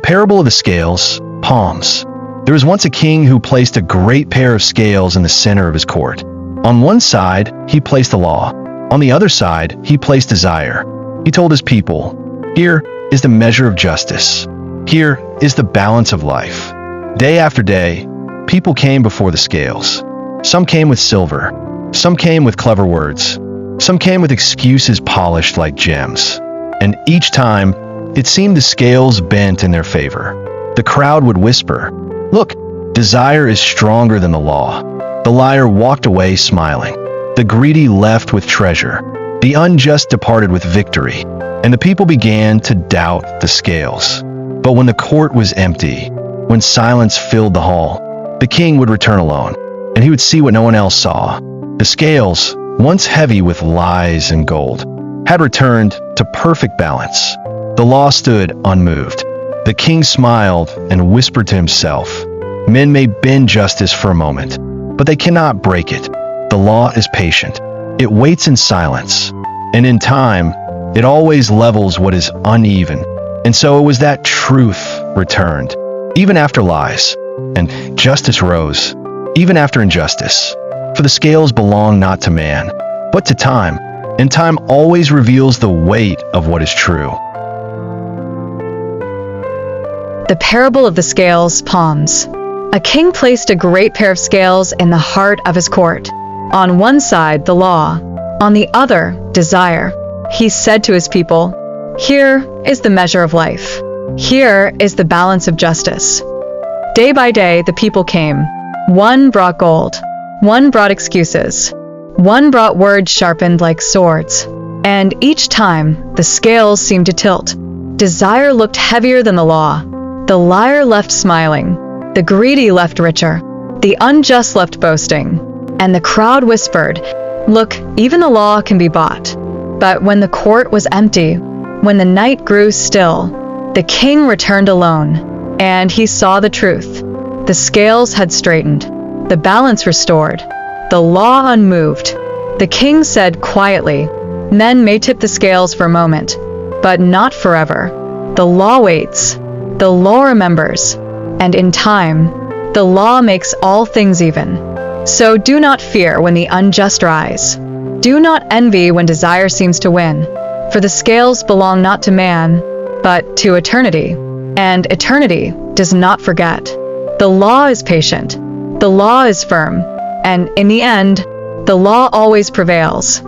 parable of the scales, palms. There was once a king who placed a great pair of scales in the center of his court. On one side, he placed the law. On the other side, he placed desire. He told his people, "Here is the measure of justice. Here is the balance of life." Day after day, people came before the scales. Some came with silver. Some came with clever words. Some came with excuses polished like gems. And each time, it seemed the scales bent in their favor. The crowd would whisper, "Look, desire is stronger than the law." The liar walked away smiling. The greedy left with treasure. The unjust departed with victory. And the people began to doubt the scales. But when the court was empty, when silence filled the hall, the king would return alone, and he would see what no one else saw. The scales, once heavy with lies and gold, had returned to perfect balance. The law stood unmoved. The king smiled and whispered to himself, "Men may bend justice for a moment, but they cannot break it. The law is patient. It waits in silence, and in time, it always levels what is uneven." And so it was that truth returned, even after lies, and justice rose, even after injustice. For the scales belong not to man, but to time, and time always reveals the weight of what is true. The parable of the scales, palms. A king placed a great pair of scales in the heart of his court. On one side, the law. On the other, desire. He said to his people, "Here is the measure of life. Here is the balance of justice." Day by day, the people came. One brought gold. One brought excuses. One brought words sharpened like swords. And each time, the scales seemed to tilt. Desire looked heavier than the law. The liar left smiling. The greedy left richer. The unjust left boasting. And the crowd whispered, "Look, even the law can be bought." But when the court was empty, when the night grew still, the king returned alone, and he saw the truth. The scales had straightened, the balance restored, the law unmoved. The king said quietly, "Men may tip the scales for a moment, but not forever. The law waits, the law remembers, and in time, the law makes all things even. So do not fear when the unjust rise. Do not envy when desire seems to win, for the scales belong not to man, but to eternity, and eternity does not forget. The law is patient, the law is firm, and in the end, the law always prevails."